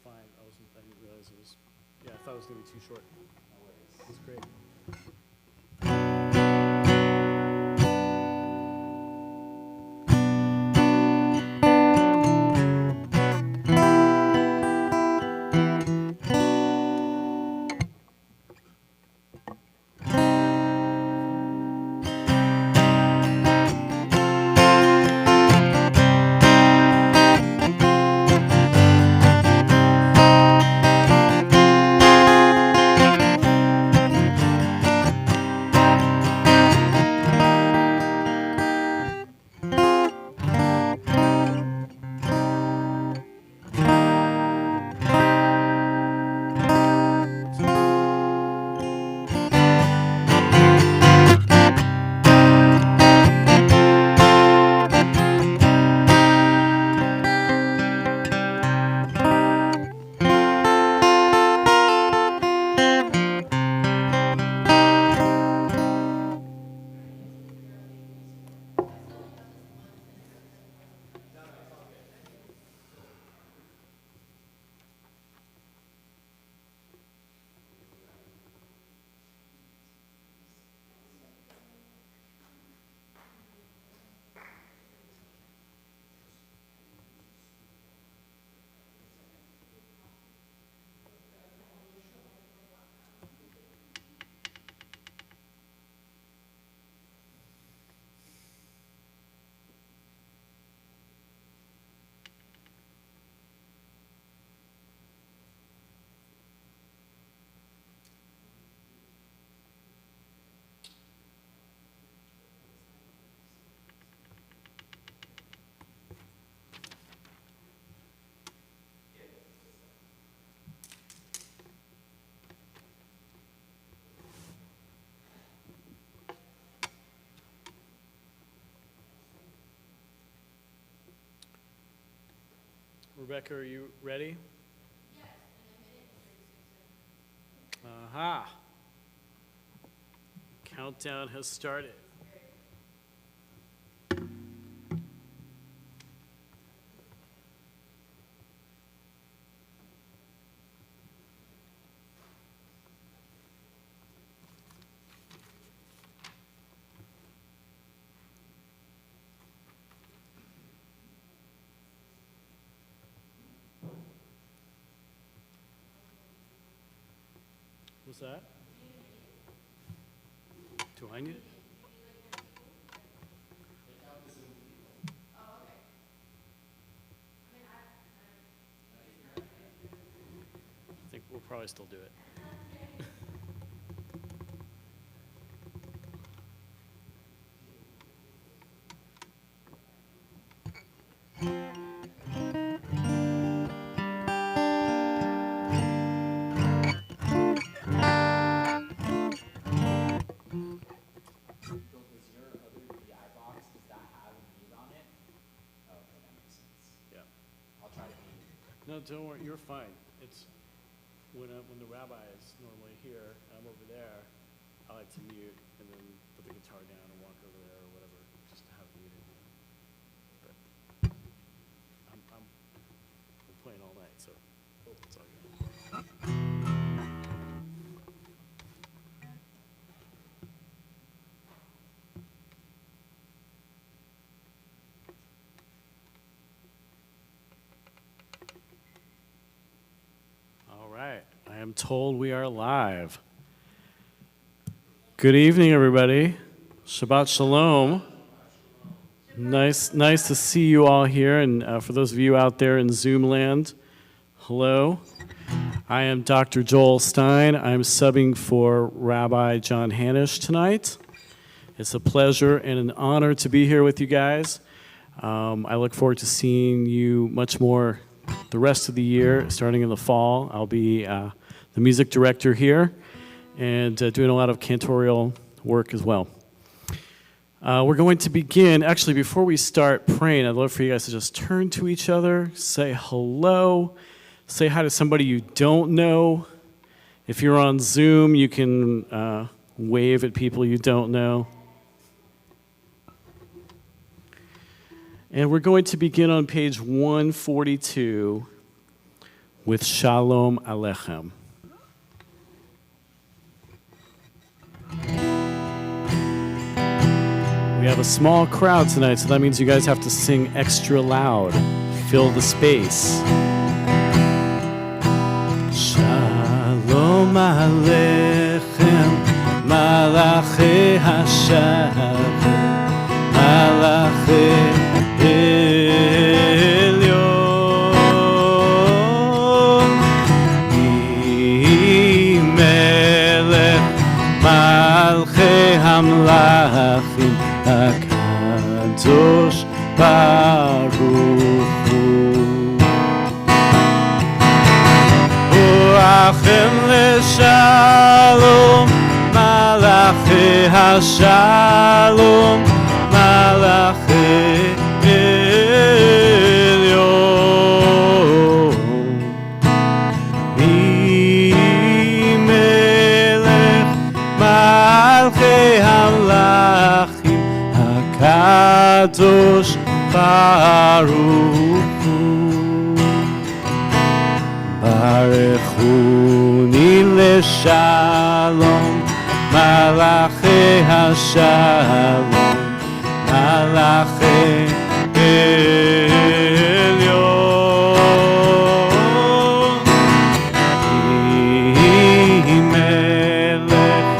fine. I didn't realize it was, yeah, I thought it was going to be too short. No worries. That's great. Rebecca, are you ready? Yes, in a minute. Aha. Countdown has started. What's that? Do I need it? I think we'll probably still do it. No, don't worry, you're fine. It's when the rabbi is normally here and I'm over there, I like to mute and then put the guitar down and walk over there or whatever, just to have it muted. But I'm playing all night, so it's all good. I am told we are live. Good evening, everybody. Shabbat Shalom. Nice to see you all here, and for those of you out there in Zoom land, hello. I am Dr. Joel Stein. I'm subbing for Rabbi John Hanish tonight. It's a pleasure and an honor to be here with you guys. I look forward to seeing you much more the rest of the year, starting in the fall. I'll be the music director here and doing a lot of cantorial work as well. We're going to begin, actually before we start praying, I'd love for you guys to just turn to each other, say hello, say hi to somebody you don't know. If you're on Zoom, you can wave at people you don't know. And we're going to begin on page 142 with Shalom Aleichem. We have a small crowd tonight, so that means you guys have to sing extra loud. Fill the space. Shalom Aleichem, Malachi Hashem, Malachi Elyon, Melech Malchi Hamlachim, HaKadosh Baruch Hu. Ruachem leShalom, Malachi HaShalom, Malachi Elyon, Melech Malchi Hamlachim, HaKadosh Baruch Hu. Barechuni leShalom, Malachi HaShalom, Malachi Elyon, Melech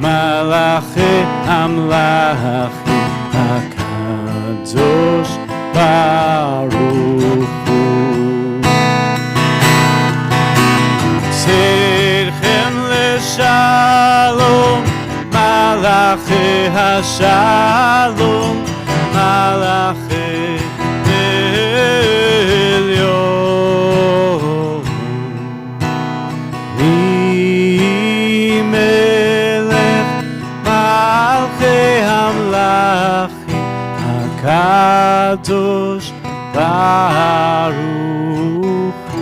Malachi Hamlachim, HaKadosh Baruch Hu. Tzidchem leShalom, Malachi HaShalom, Malachi Elyon, Melech Malchi Hamlachim, HaKadosh Baruch Hu.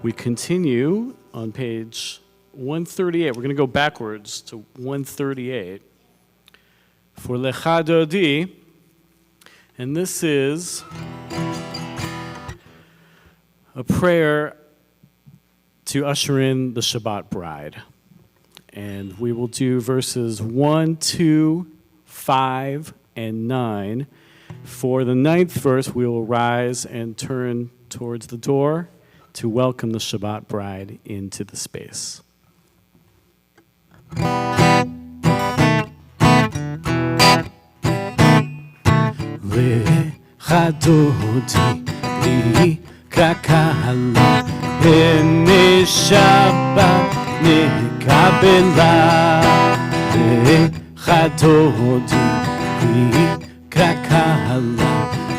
We continue on page 138. We're going to go backwards to 138 for Lecha Dodi, and this is a prayer to usher in the Shabbat bride. And we will do verses 1, 2, 5, and 9. For the 9th verse, we will rise and turn towards the door to welcome the Shabbat bride into the space. Lecha Dodi likra kala, B'nei Shabbat nekabela. Lecha Dodi likra kala,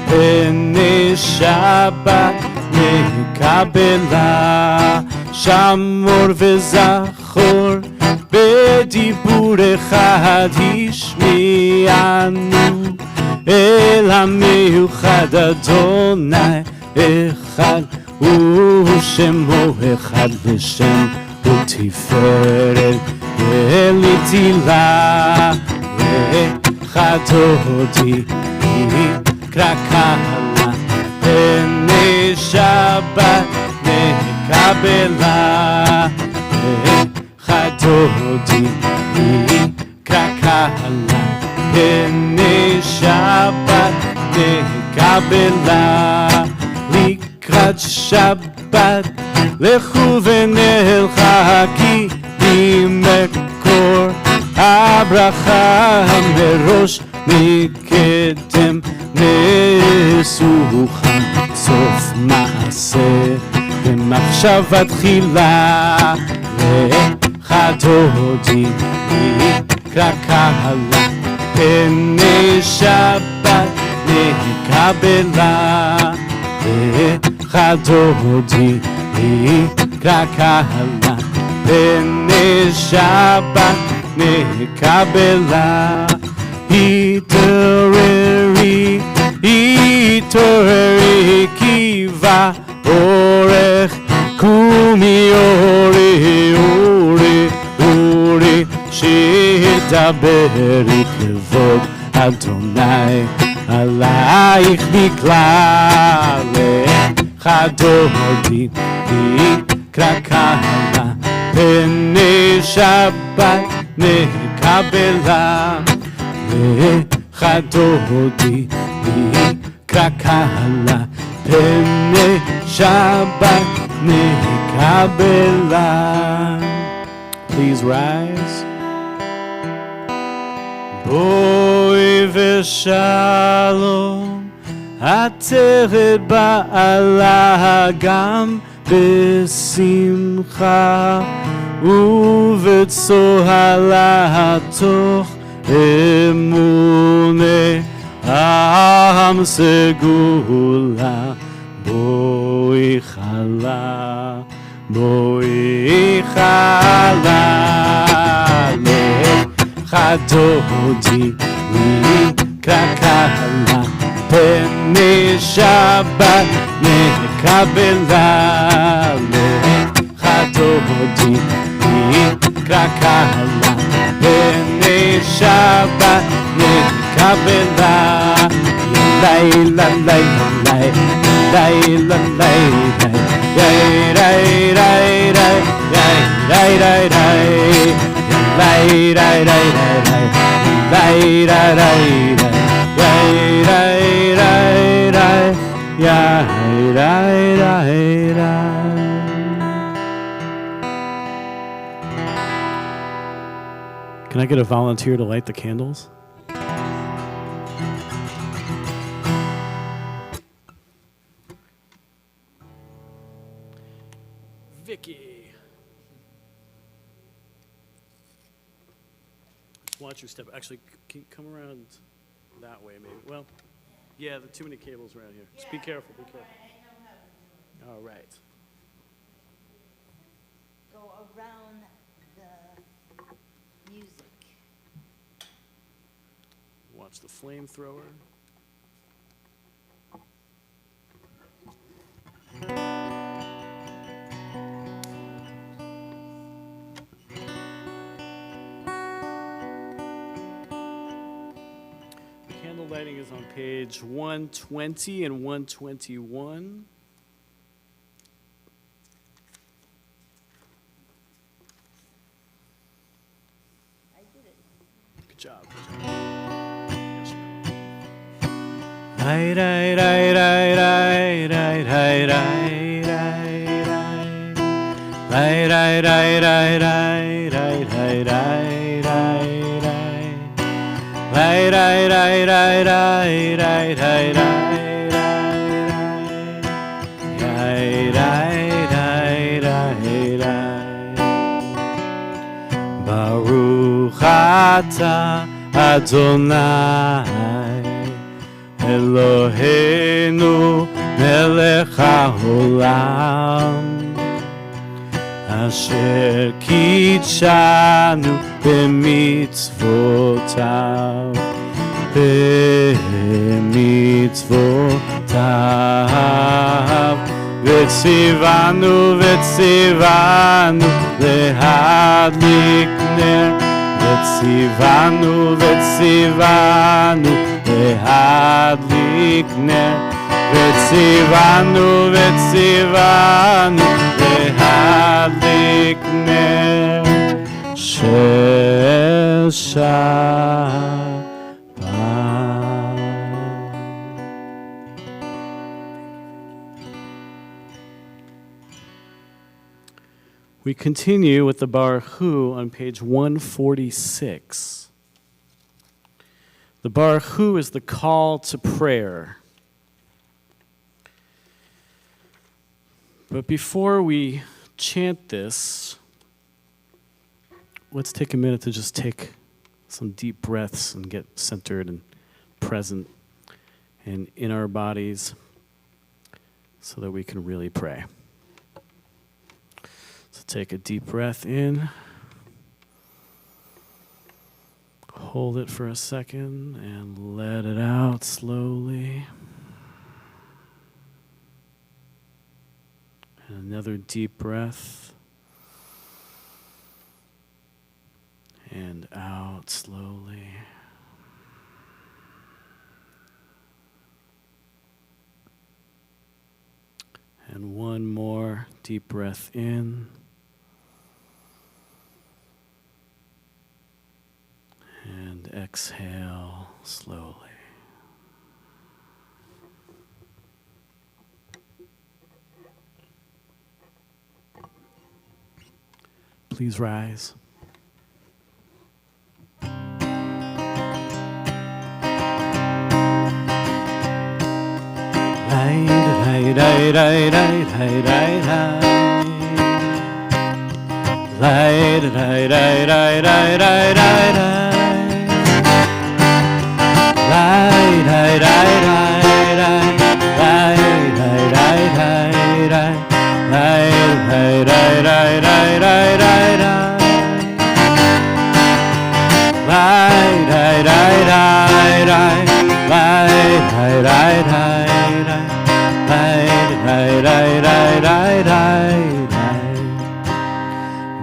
B'nei Shabbat nekabela. Shamor וזכור בדיבור אחד השמיענו, אל המיוחד אדוני אחד ושמו אחד לשם ותפארת ולתהילה. Lecha Dodi likra kala, B'nei Shabbat nekabela. Lecha Dodi likra kala, B'nei Shabbat nekabela. Likrat Shabbat לכו ונלכה, כי מקור הברכה מראש מקדם נסוכה. סוף מעשה במחשבה תחילה. Lecha Dodi likra kala, B'nei Shabbat nekabela. Lecha Dodi likra kala, B'nei Shabbat nekabela. התעוררי כי בא אורך, קומי אורי, שידברי כבוד Adonai, Alaich Bikla, Lechadodi, Ikra Kahana, Pene Shabbat, Kabbalat, Lechadodi, Ikra Kahana, Pene Shabbat, Kabbalat. Please rise. Boi v'shalom, ateret ba'ala gam b'simcha, uve'tzohala toch emune am segula, boi chala, boi chala. Chadodi Mikra Kahana Pene Shabbat Kabbalat Chadodi Mikra Kahana Pene Shabbat Kabbalat Lay la lay lay lay la lay lay lay lay lay lay lay lay. Lay, lay, lay, lay, lay, lay, lay, lay, lay, lay, lay. Can I get a volunteer to light the candles? Vicky. Watch your step. Actually, can you come around that way, maybe? Well, yeah, there are too many cables around here. Just be careful, be careful. All right. Go around the music. Watch the flamethrower. Candle lighting is on page 120 and 121. I did it. Good job. Yes, Right, right, right, right, right, right, right, right, right, right, right, right, right, right, right, right, right. Right, right, right, right, right, right, right, right. Baruch atah Adonai Eloheinu melech haolam Asher kitshanu b'mitzvotav b'mitzvotav v'tzivanu lehadlik ner v'tzivanu lehadlik ner v'tzivanu lehadlik ner shel Shabbat. We continue with the Baruch Hu on page 146. The Baruch Hu is the call to prayer. But before we chant this, let's take a minute to just take some deep breaths and get centered and present and in our bodies so that we can really pray. So take a deep breath in. Hold it for a second and let it out slowly. And another deep breath. And out slowly. And one more deep breath in. And exhale slowly. Please rise.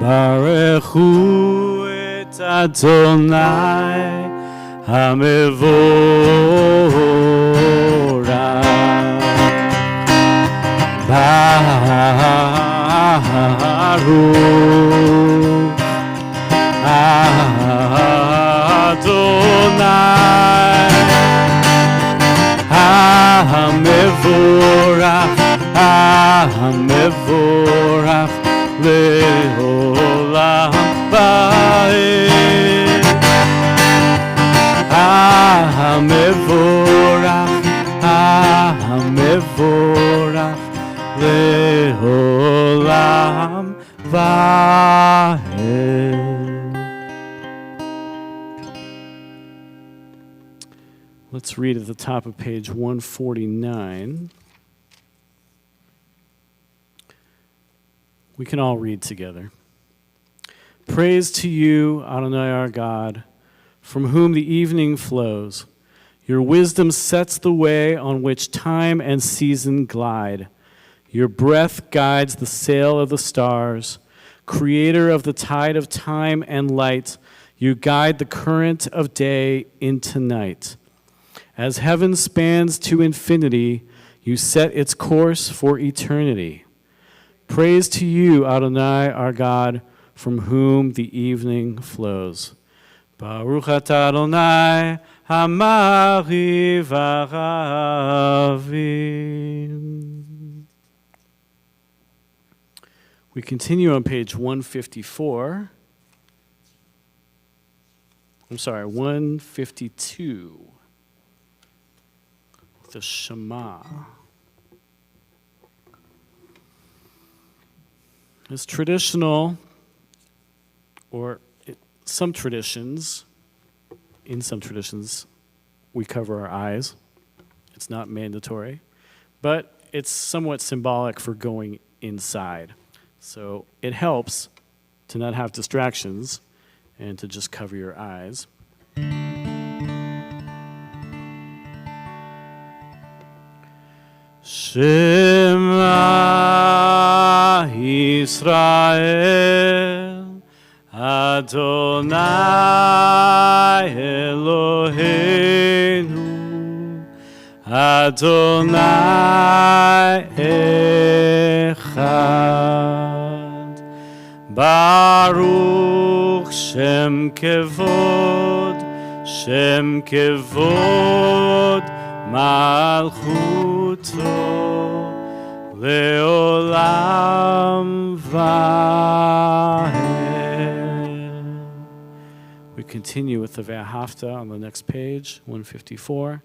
Baruch hu et Adonai hamevorach. Baruch Adonai hamevorach, hamevorach le'olam va'ed. Hamevorach, hamevorach le'olam va'ed. Let's read at the top of page 149. We can all read together. Praise to you, Adonai our God, from whom the evening flows. Your wisdom sets the way on which time and season glide. Your breath guides the sail of the stars. Creator of the tide of time and light, you guide the current of day into night. As heaven spans to infinity, you set its course for eternity. Praise to you, Adonai, our God, from whom the evening flows. Baruch atah Adonai, hamari v'ravim. We continue on page 154. I'm sorry, 152. The Shema. It's traditional, or some traditions, in some traditions, we cover our eyes. It's not mandatory, but it's somewhat symbolic for going inside. So it helps to not have distractions and to just cover your eyes. Shema Yisrael, Adonai Eloheinu, Adonai Echad. Baruch Shem Kevod, Shem Kevod Malchuto Leolam Vahed. We continue with the Ve'ahavta on the next page, 154.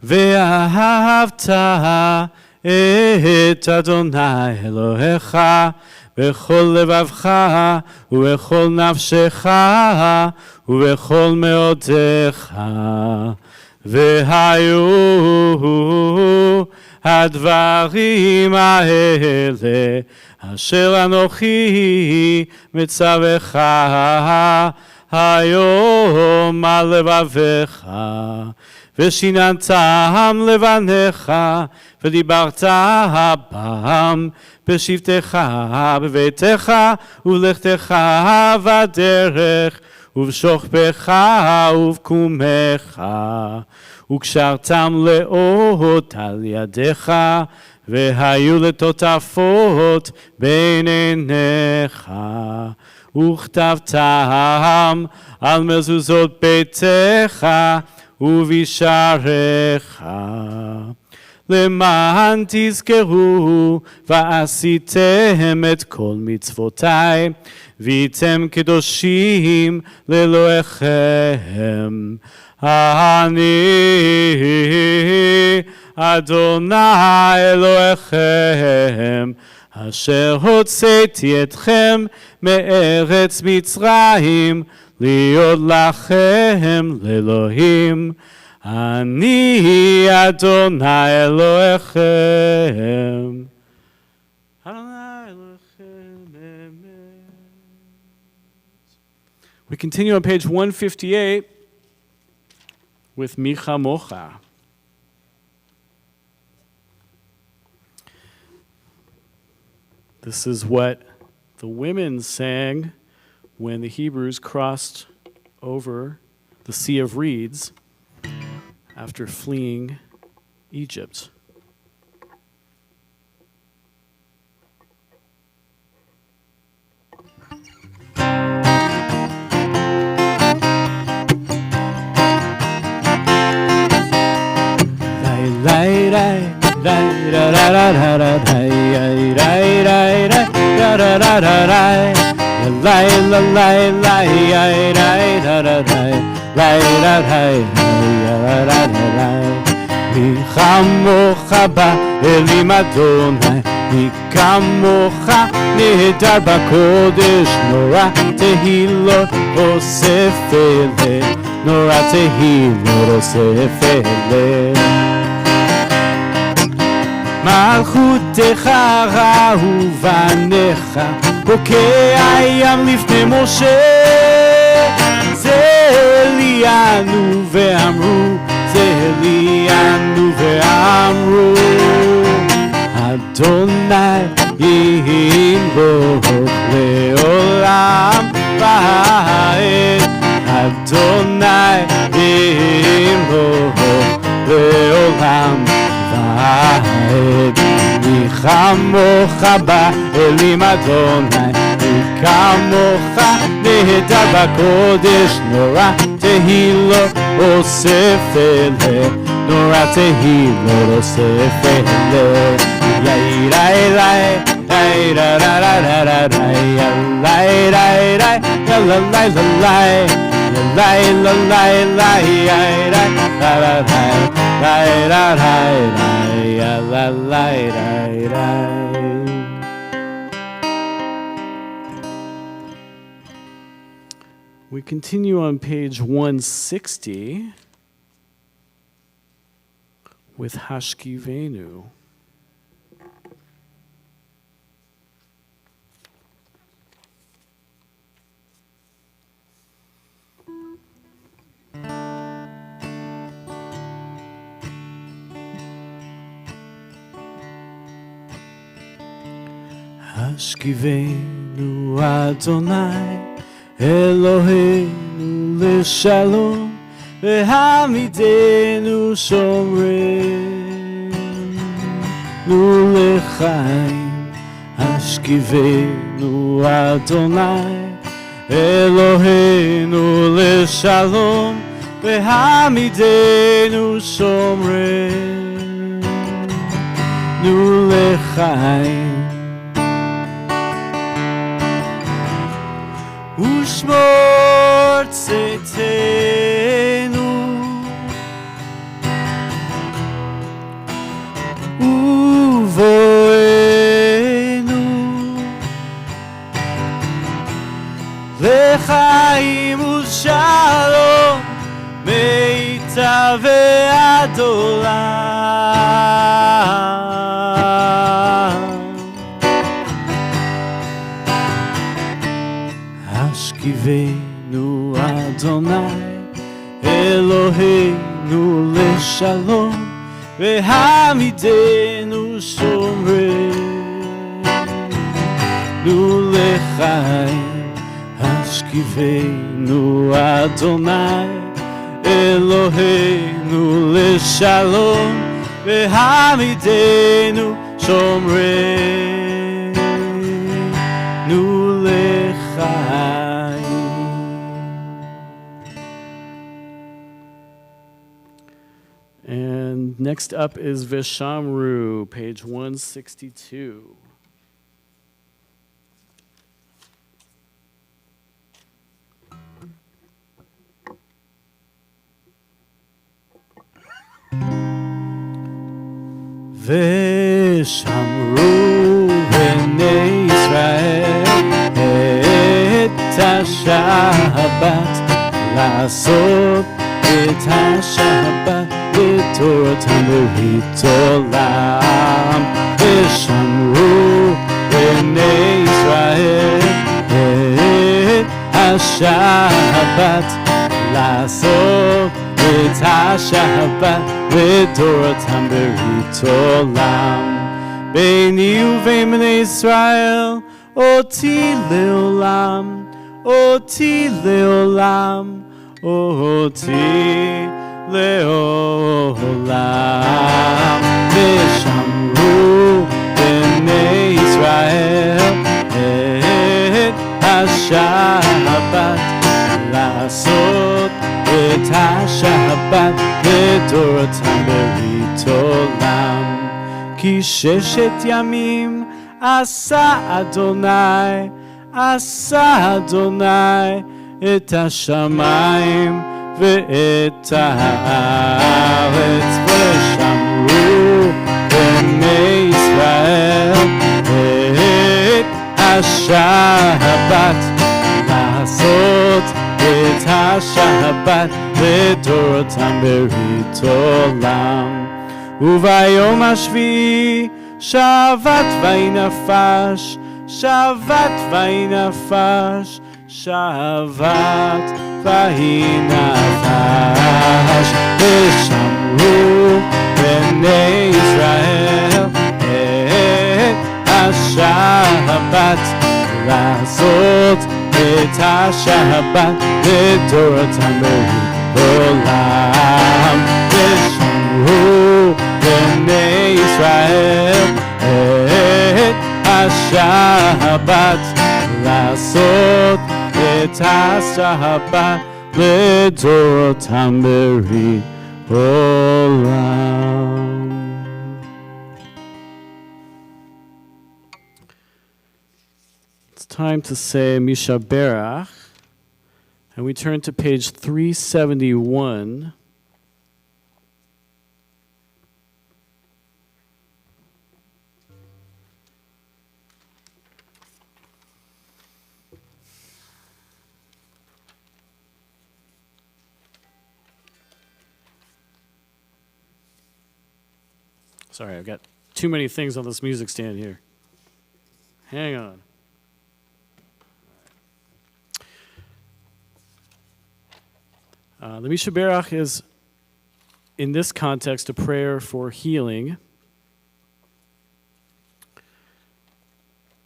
Ve'ahavta et Adonai Elohecha bechol levavcha ubechol nafshecha ubechol meodecha vehayu הדברים האלה אשר אנוכי מצווך היום על לבביך ושיננתם לבניך ודיברת בם בשבתך בביתך ולכתך בדרך ובשוכבך ובקומך וקשרתם לאות על ידיך, והיו לטוטפות בין עיניך, וכתבתם על מזוזות ביתך ובשעריך. למען תזכרו ועשיתם את כל מצוותיי, והייתם קדושים לאלוהיכם. אני אדוני אלוהיכם, אשר הוצאתי אתכם מארץ מצרים, להיות לכם לאלוהים. אני אדוני אלוהיכם. אדוני אלוהיכם אמת. We continue on page 158 with Micha Mocha. This is what the women sang when the Hebrews crossed over the Sea of Reeds after fleeing Egypt. מי כמוך באלים אדוני, מי כמוך נהדר בקודש, נורא תהילות אוסף אלה, נורא תהילות אוסף אלה. מלכותך ראו בניך, בוקע ים לפני משה, זה ליאנו ואמרו, זה ליאנו ואמרו, אדוני ימלוך לעולם ועד, אדוני ימלוך לעולם ועד. מי כמוך באלים אדוני, מי כמוך נהדר בקודש, נורא תהילות אוסף אלה, נורא תהילות אוסף אלה. יאירי לי, יאירי רי רי רי רי, יאירי רי רי, יאירי רי. We continue on page 160 with Hashkivenu. Hashkivenu Adonai Eloheinu לשלום, והעמידנו שומרנו לחיים. השכיבנו אדוני אלוהינו לשלום, והעמידנו שומרנו לחיים. ושמור צאתנו ובואנו לחיים ושלום מיטב ועד עולם. השכיבנו אדוני אלוהינו לשלום, והעמידנו שומרנו לחיים. השכיבנו אדוני Eloheinu l'shalom, v'hamidenu shomreinu l'chaim. And next up is Vishamru, page 162. ושמרו בני ישראל את השבת, לעשות את השבת בתורתם ברית עולם. ושמרו בני ישראל את השבת, לעשות את השבת בתורתם ברית עולם. ביני ובין בני ישראל אותי לעולם, אותי לעולם, אותי לעולם. ושמרו בני ישראל את השבת, לעשות את השבת בתורתם ברית עולם. כי 6 ימים עשה אדוני, עשה אדוני את השמיים ואת הארץ. ושמרו בני ישראל את השבת, לעשות את השבת בתורתם ברית עולם. וביום השביעי שבת ויהי נפש, שבת ויהי נפש, שבת ויהי נפש. ושמרו בני ישראל את השבת, לעשות את השבת בתורתם ברית עולם. ושמרו בני ישראל את השבת, לעשות את השבת בתורתם ברית עולם. It's time to say Mishaberach, and we turn to page 371. Sorry, I've got too many things on this music stand here. Hang on. The Mishaberach is, in this context, a prayer for healing.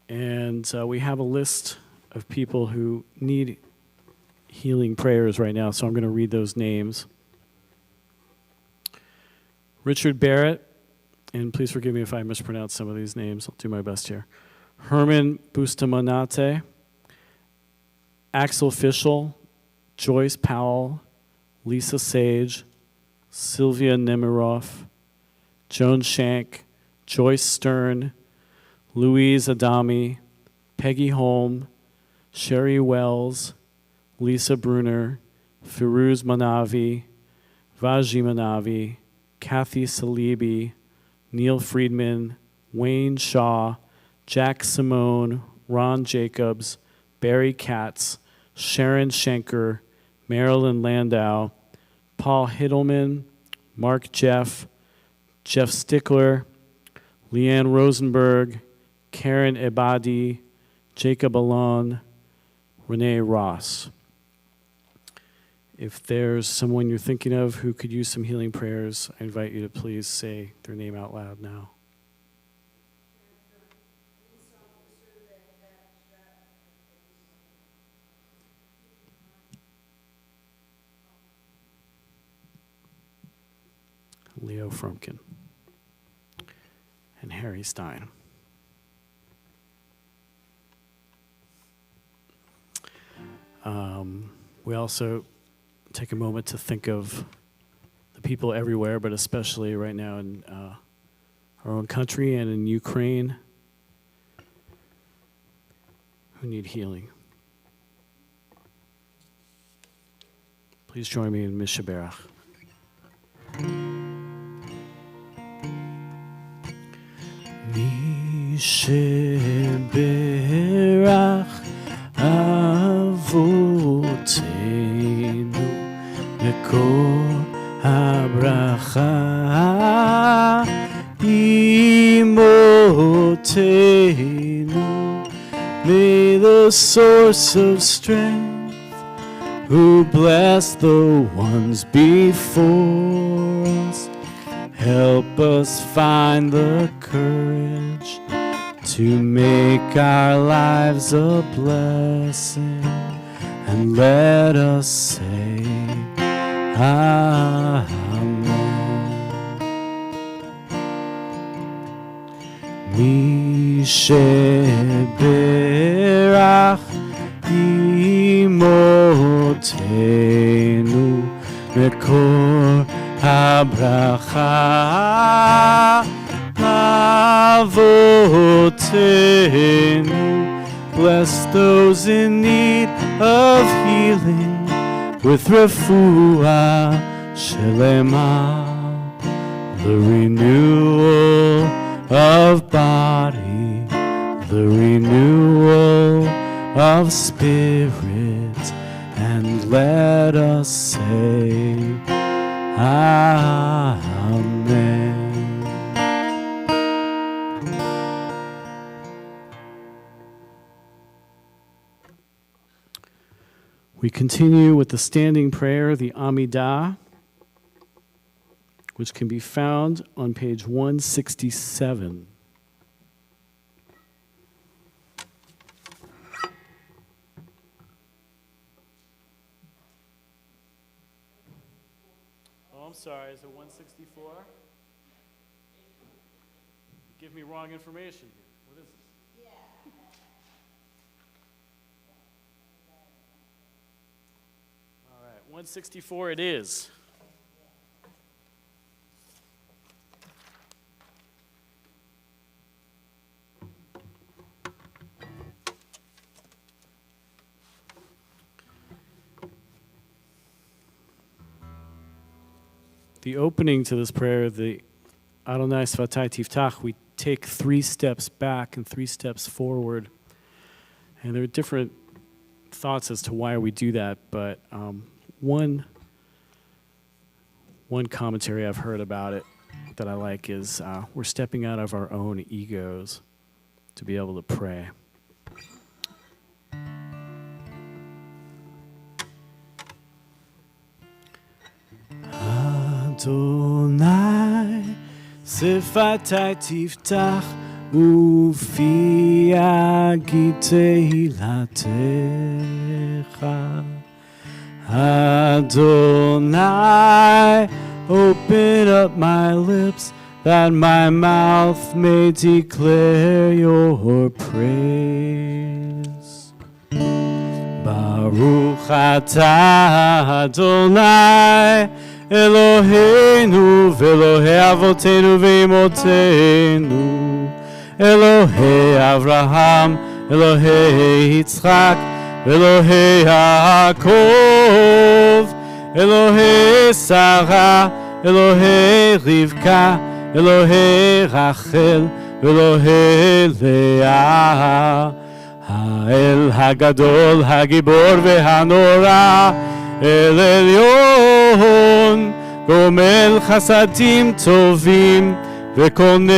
And we have a list of people who need healing prayers right now, so I'm going to read those names. Richard Barrett, and please forgive me if I mispronounce some of these names. I'll do my best here. Herman Bustamanate, Axel Fischel, Joyce Powell, Lisa Sage, Sylvia Nemiroff, Joan Shank, Joyce Stern, Louise Adami, Peggy Holm, Sherry Wells, Lisa Bruner, Firuz Manavi, Vaji Manavi, Kathy Salibi, Neil Friedman, Wayne Shaw, Jack Simone, Ron Jacobs, Barry Katz, Sharon Schenker, Marilyn Landau, Paul Hiddleman, Mark Jeff, Jeff Stickler, Leanne Rosenberg, Karen Ebadi, Jacob Alon, Renee Ross. If there's someone you're thinking of who could use some healing prayers, I invite you to please say their name out loud now. Leo Frumkin, and Harry Stein. We also take a moment to think of the people everywhere, but especially right now in our own country and in Ukraine who need healing. Please join me in Mishaberach. Mishaberach Avotenu Mekor habracha Imotenu. May the source of strength, who bless the ones before us, help us find the courage to make our lives a blessing, and let us say Amen. Mishaberach Imotenu Mekor habracha Avotenu. Bless those in need of healing with refuah shelema, the renewal of body, the renewal of spirit, and let us say Amen. We continue with the standing prayer, the Amidah, which can be found on page 167. Oh, I'm sorry, is it 164? Give me wrong information here. What is this? All right, 164 it is. The opening to this prayer, the Adonai Svatai Tiftach, we take 3 steps back and 3 steps forward. And there are different thoughts as to why we do that, but one commentary I've heard about it that I like is we're stepping out of our own egos to be able to pray. Adonai Sfatai Tiftach Ufi Yagid Tehilatecha. Adonai, open up my lips that my mouth may declare your praise. Baruch atah Adonai Eloheinu ve'Elohei avotenu ve'imotenu, Elohei Avraham, Elohei Yitzchak, Elohei Yaakov, Elohei Sarah, Elohei Rivka, Elohei Rachel, Elohei Leah, Ha'el Hagadol, Hagibor ve'Hanora, El Elyon, גומל חסדים טובים וקונה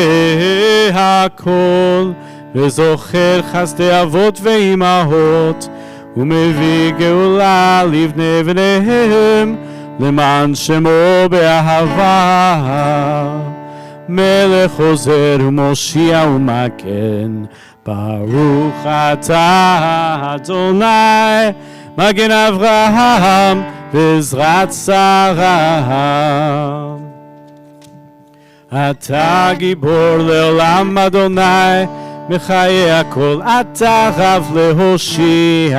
הכל, וזוכר חסדי אבות ואימהות, ומביא גאולה לבני בניהם, למען שמו באהבה. מלך עוזר ומושיע ומגן, ברוך אתה אדוני, מגן אברהם ועזרת שרה. אתה גיבור לעולם אדוני, מחיי הכל אתה רב להושיע,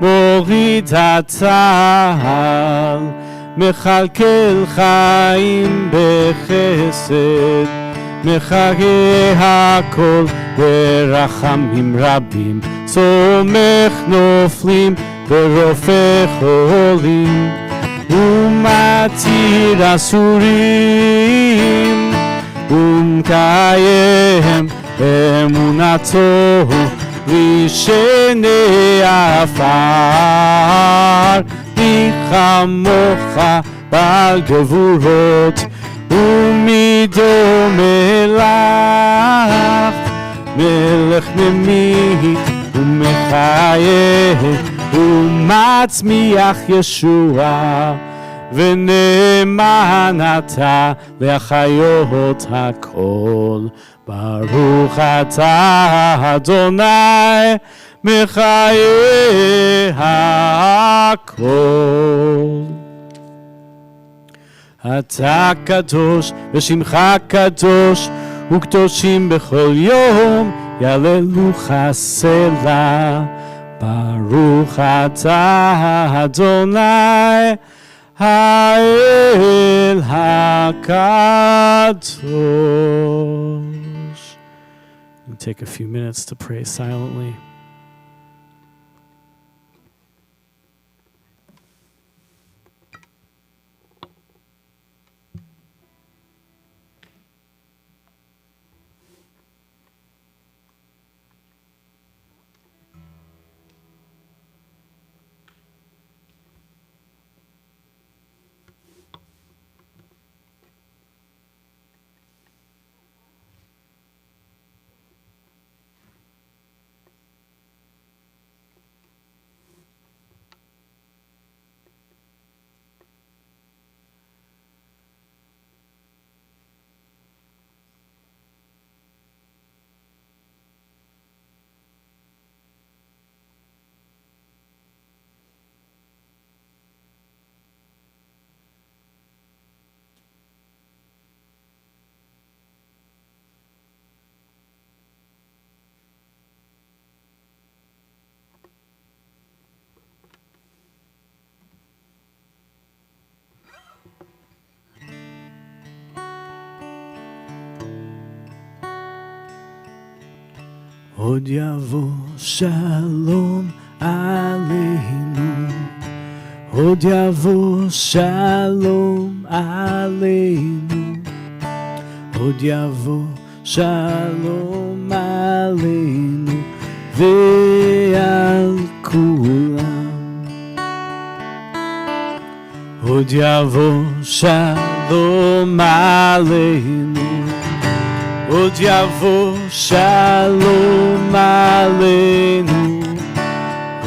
מוריד הצער, מכלכל חיים בחסד, מחיי הכל ברחמים רבים, סומך נופלים ורופא חולים, ומתיר אסורים, ומקיים אמונתו לשני עפר, מי כמוך בעל גבורות ומדומה לך, מלך ממית ומחיה ומצמיח ישועה, ונאמן אתה להחיות הכל. ברוך אתה אדוני מחיי הכל. אתה קדוש ושמך קדוש, וקדושים בכל יום יעללוך סלה. ברוך אתה אדוני האל הקדוש. We'll take a few minutes to pray silently. עוד יבוא שלום עלינו, עוד יבוא שלום עלינו, עוד יבוא שלום עלינו ועל כולם. עוד יבוא שלום עלינו, עוד יבוא שלום עלינו,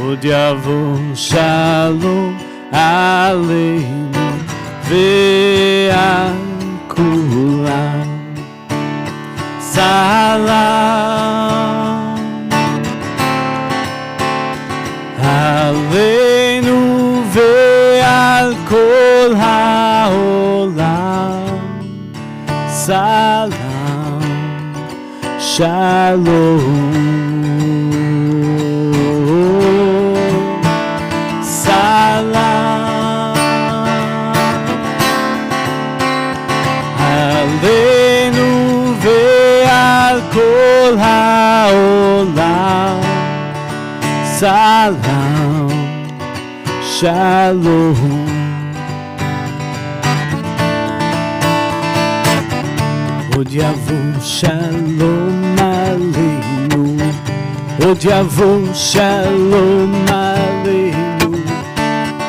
עוד יבוא שלום עלינו ועל כולם. סלם עלינו ועל כל העולם. סלם שלום, סלם עלינו ועל כל העולם. סלם שלום. עוד יבוא שלום עלינו, עוד יבוא שלום עלינו,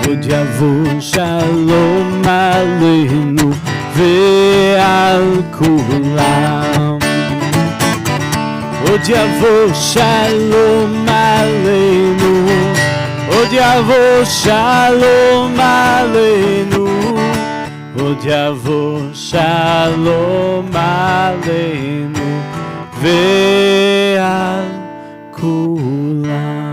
עוד יבוא שלום עלינו ועל כולם. עוד יבוא שלום עלינו, עוד יבוא שלום עלינו, עוד יבוא שלום עלינו ועל כולם.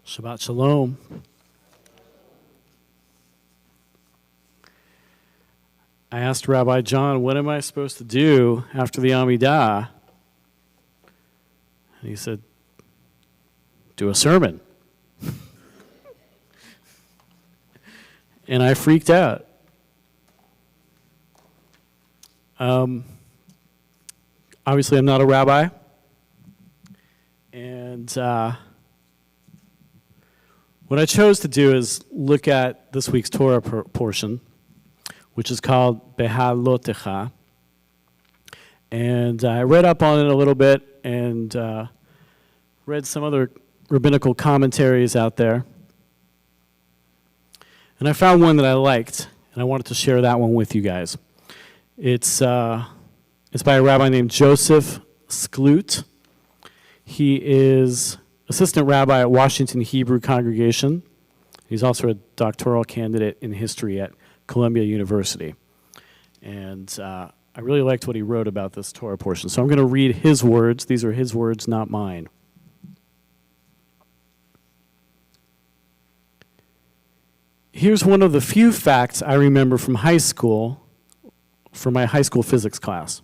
Shabbat Shalom. I asked Rabbi John, what am I supposed to do after the Amidah? And he said, do a sermon. And I freaked out. Obviously, I'm not a rabbi. And what I chose to do is look at this week's Torah portion, which is called Behalotecha. And I read up on it a little bit and read some other rabbinical commentaries out there. And I found one that I liked, and I wanted to share that one with you guys. It's by a rabbi named Joseph Sklut. He is assistant rabbi at Washington Hebrew Congregation. He's also a doctoral candidate in history at Columbia University. And I really liked what he wrote about this Torah portion. So I'm going to read his words. These are his words, not mine. Here's one of the few facts I remember from high school, from my high school physics class.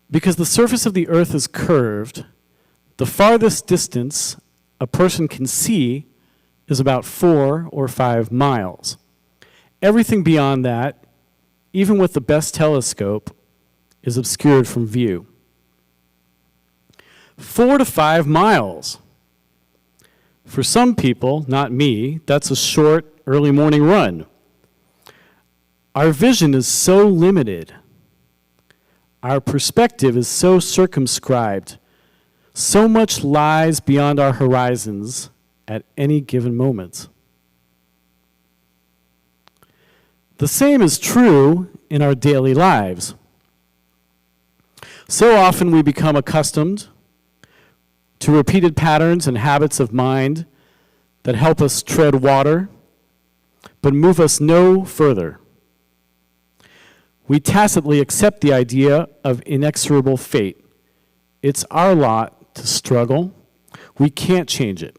Because the surface of the earth is curved, the farthest distance a person can see is about 4 or 5 miles. Everything beyond that, even with the best telescope, is obscured from view. 4 to 5 miles. For some people, not me, that's a short, early morning run. Our vision is so limited. Our perspective is so circumscribed. So much lies beyond our horizons at any given moment. The same is true in our daily lives. So often we become accustomed to repeated patterns and habits of mind that help us tread water, but move us no further. We tacitly accept the idea of inexorable fate. It's our lot to struggle. We can't change it.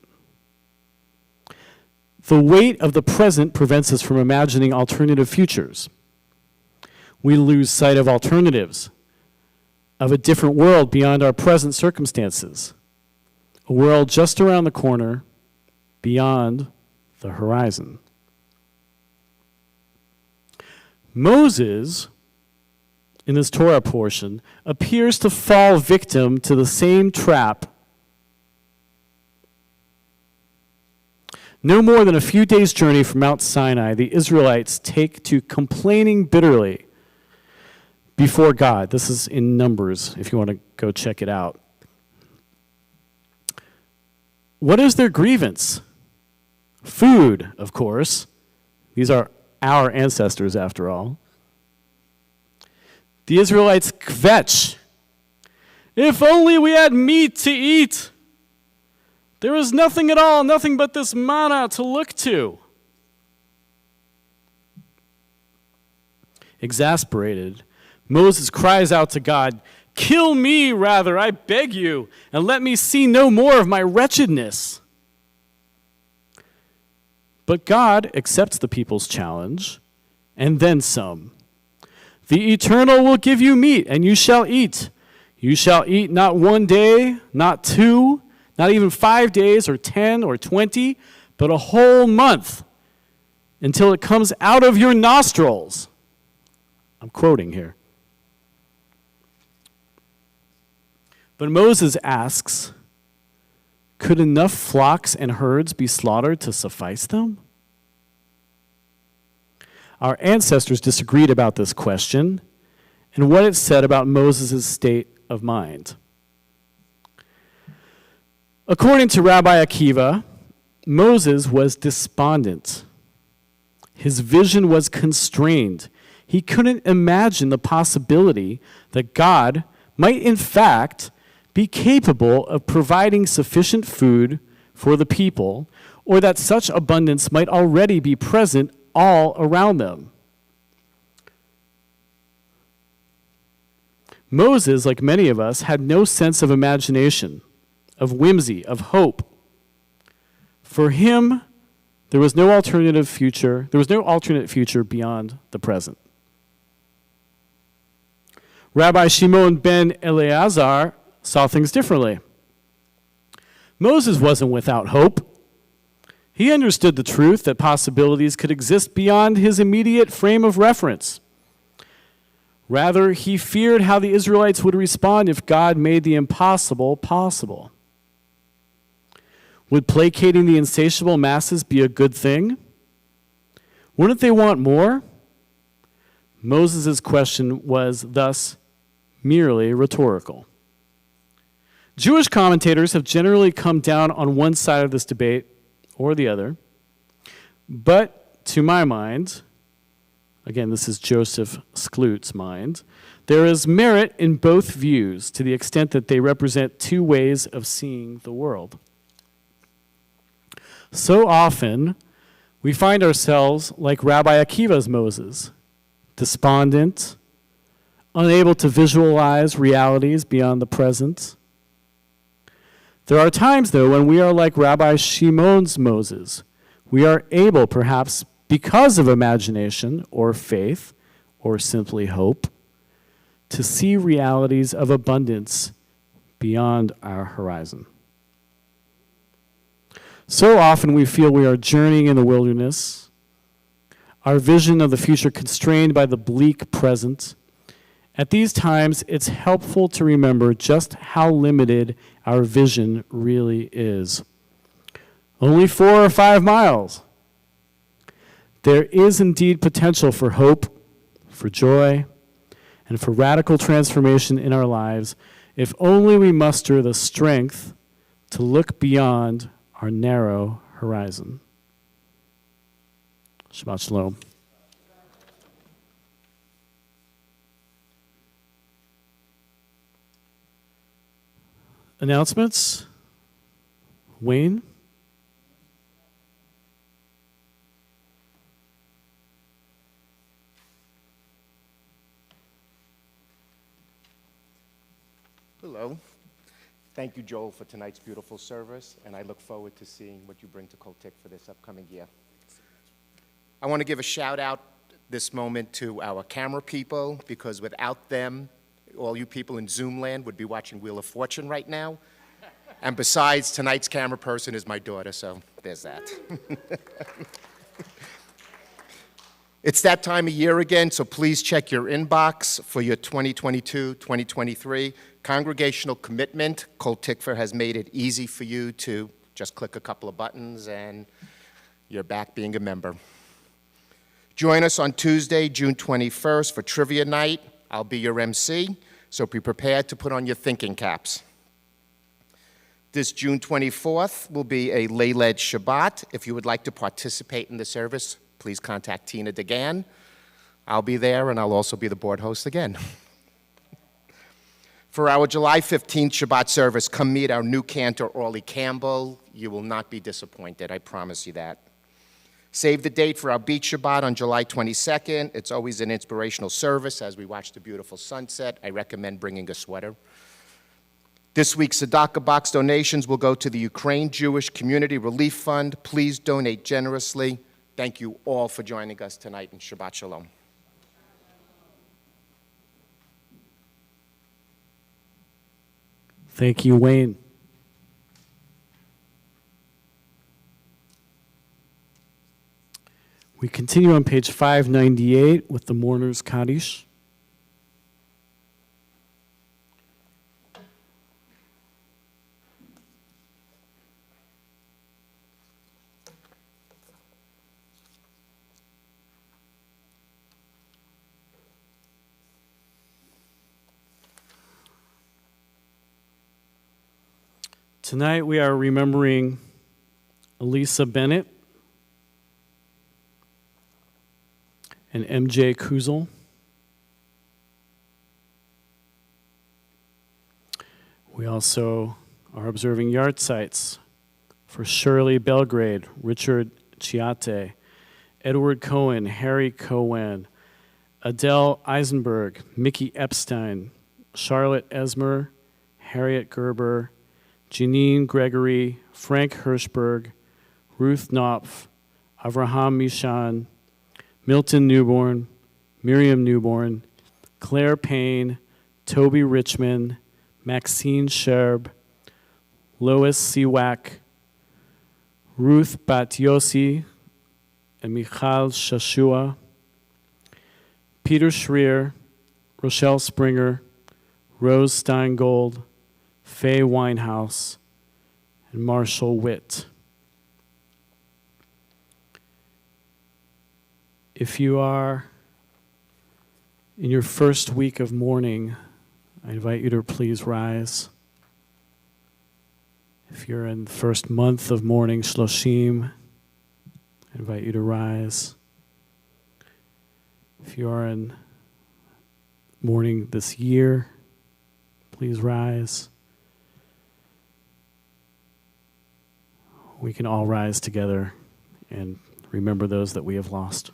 The weight of the present prevents us from imagining alternative futures. We lose sight of alternatives, of a different world beyond our present circumstances, a world just around the corner, beyond the horizon. Moses, in this Torah portion, appears to fall victim to the same trap. No more than a few days' journey from Mount Sinai, the Israelites take to complaining bitterly before God. This is in Numbers, if you want to go check it out. What is their grievance? Food, of course. These are our ancestors, after all. The Israelites kvetch. If only we had meat to eat. There is nothing at all, nothing but this manna to look to. Exasperated, Moses cries out to God, "Kill me, rather, I beg you, and let me see no more of my wretchedness." But God accepts the people's challenge, and then some. "The Eternal will give you meat, and you shall eat. You shall eat not 1 day, not 2, not even 5 days or 10 or 20, but a whole month, until it comes out of your nostrils." I'm quoting here. But Moses asks, could enough flocks and herds be slaughtered to suffice them? Our ancestors disagreed about this question and what it said about Moses' state of mind. According to Rabbi Akiva, Moses was despondent. His vision was constrained. He couldn't imagine the possibility that God might in fact be capable of providing sufficient food for the people, or that such abundance might already be present all around them. Moses, like many of us, had no sense of imagination, of whimsy, of hope. For him, there was no alternative future. There was no alternate future beyond the present. Rabbi Shimon ben Eleazar saw things differently. Moses wasn't without hope. He understood the truth that possibilities could exist beyond his immediate frame of reference. Rather, he feared how the Israelites would respond if God made the impossible possible. Would placating the insatiable masses be a good thing? Wouldn't they want more? Moses' question was thus merely rhetorical. Jewish commentators have generally come down on one side of this debate or the other, but to my mind, again, this is Joseph Skloot's mind, there is merit in both views to the extent that they represent two ways of seeing the world. So often, we find ourselves like Rabbi Akiva's Moses, despondent, unable to visualize realities beyond the present. There are times, though, when we are like Rabbi Shimon's Moses. We are able, perhaps because of imagination or faith or simply hope, to see realities of abundance beyond our horizon. So often we feel we are journeying in the wilderness, our vision of the future constrained by the bleak present. At these times, it's helpful to remember just how limited our vision really is. Only 4 or 5 miles. There is indeed potential for hope, for joy, and for radical transformation in our lives if only we muster the strength to look beyond our narrow horizon. Shabbat Shalom. Announcements? Wayne? Hello. Thank you, Joel, for tonight's beautiful service, and I look forward to seeing what you bring to Koltik for this upcoming year. I want to give a shout out this moment to our camera people, because without them, all you people in Zoom land would be watching Wheel of Fortune right now. And besides, tonight's camera person is my daughter, so there's that. It's that time of year again, so please check your inbox for your 2022-2023 congregational commitment. Kol Tikva has made it easy for you to just click a couple of buttons and you're back being a member. Join us on Tuesday, June 21st for Trivia Night. I'll be your MC, so be prepared to put on your thinking caps. This June 24th will be a lay-led Shabbat. If you would like to participate in the service, please contact Tina DeGan. I'll be there, and I'll also be the board host again. For our July 15th Shabbat service, come meet our new cantor, Orly Campbell. You will not be disappointed, I promise you that. Save the date for our beach Shabbat on July 22nd. It's always an inspirational service as we watch the beautiful sunset. I recommend bringing a sweater. This week's tzedakah box donations will go to the Ukraine Jewish Community Relief Fund. Please donate generously. Thank you all for joining us tonight, and Shabbat Shalom. Thank you, Wayne. We continue on page 598 with the Mourner's Kaddish. Tonight we are remembering Elisa Bennett and M.J. Kuzel. We also are observing yard sites for Shirley Belgrade, Richard Chiate, Edward Cohen, Harry Cohen, Adele Eisenberg, Mickey Epstein, Charlotte Esmer, Harriet Gerber, Janine Gregory, Frank Hirschberg, Ruth Knopf, Avraham Mishan, Milton Newborn, Miriam Newborn, Claire Payne, Toby Richmond, Maxine Sherb, Lois Siwak, Ruth Bat Yossi, and Michal Shashua, Peter Schreer, Rochelle Springer, Rose Steingold, Faye Winehouse, and Marshall Witt. If you are in your first week of mourning, I invite you to please rise. If you're in the first month of mourning, Shloshim, I invite you to rise. If you are in mourning this year, please rise. We can all rise together and remember those that we have lost.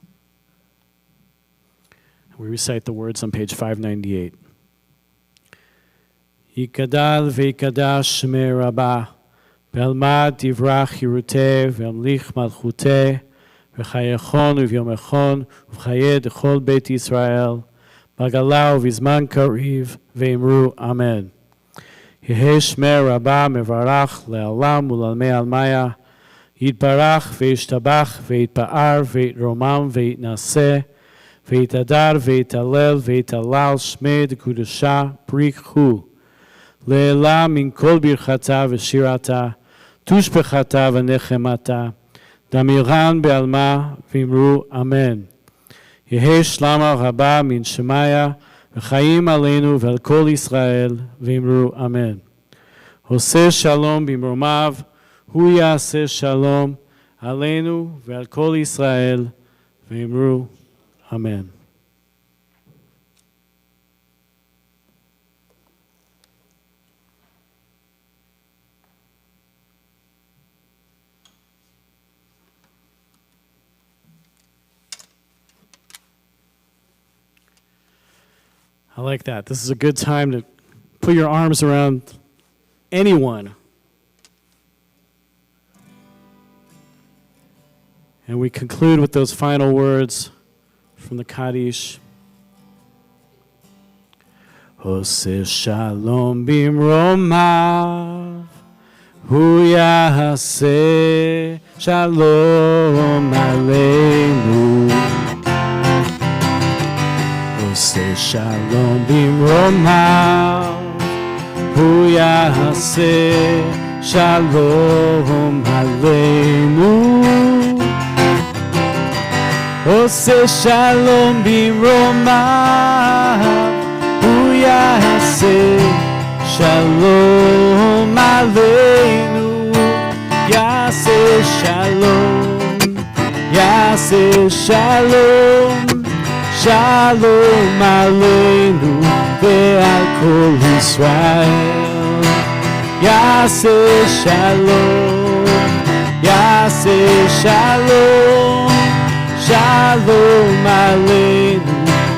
We recite the words on page 598. Yikadal ve'ikadash shmei Rabbah, ve'almad divrach hiruteh, ve'amlich malchuteh, ve'chayechon u'vyomechon, u'v'chayeh dechol Beit Yisrael, b'gala u'vizman kariv, ve'imru Amen. Yehei shmei Rabbah mevarach le'alam u'lalmei almaya, yitbarach ve'yishtabach ve'yitpa'ar ve'yitromam ve'yitnaseh, Ve'itadar, ve'italel, ve'italal, shmei dekudasha, brikhu. Le'ela min kol birchata v'shirata, tushbechata v'nechemata, damiran be'alma v'imru amen. Yehei shlama rabba min shemaya, v'chaim aleinu ve'al kol Yisrael, v'imru amen. Hoseh shalom b'imromav, hu yaseh shalom, aleinu ve'al kol Yisrael, v'imru Amen. I like that. This is a good time to put your arms around anyone. And we conclude with those final words from the Kaddish. Oseh shalom bimromav, hu yaseh shalom aleinu. Oseh shalom bimromav, hu yaseh shalom aleinu. Oseh shalom bimromav, hu yaseh shalom aleinu. Yaseh shalom, yaseh shalom, shalom aleinu ve'al kol Yisrael. Yaseh shalom, yaseh shalom, shalom aleinu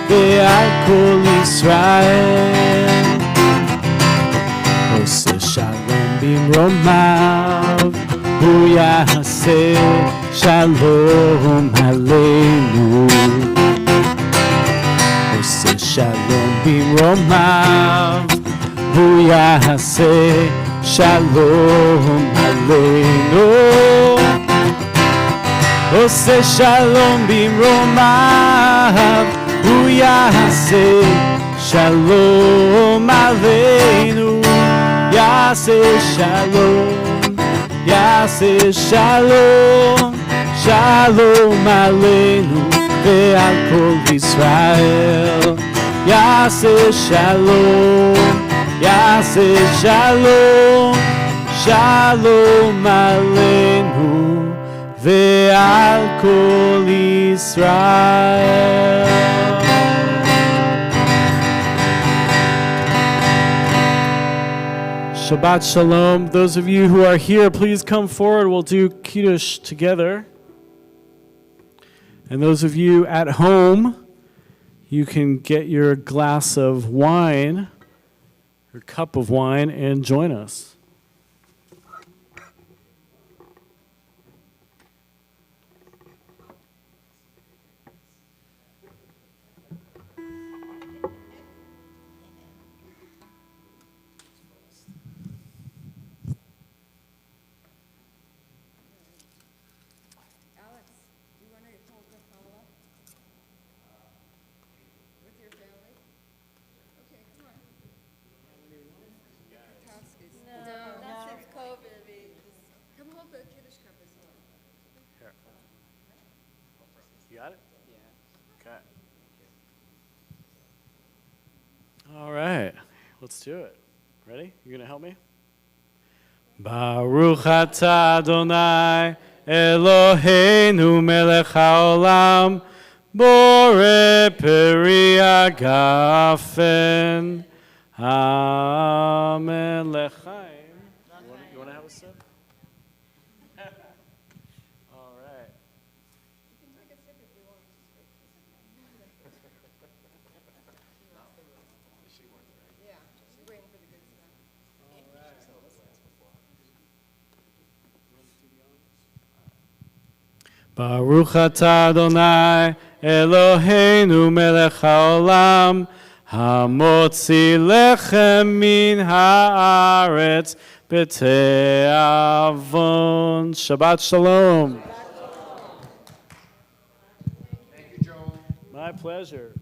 ve'al kol Yisrael. Oseh shalom bimromav, hu yaseh shalom aleinu. Oseh shalom bimromav, hu yaseh shalom aleinu. Oseh shalom bimromav, hu yaseh shalom aleinu. Yaseh shalom, yaseh shalom, shalom aleinu ve'al kol Yisrael. Yaseh shalom, yaseh shalom, shalom aleinu ve'al kol Yisrael. Shabbat shalom. Those of you who are here, please come forward. We'll do Kiddush together. And those of you at home, you can get your glass of wine, your cup of wine, and join us. Let's do it. Ready? You gonna help me? Baruch atah Adonai Eloheinu melech haolam borei peri hagafen Amen. L'chaim. You want to have a sip? All right. Baruch atah Adonai Eloheinu melech haolam hamotzi lechem min haaretz b'te'avon. Shabbat shalom. Thank you, Joel. My pleasure.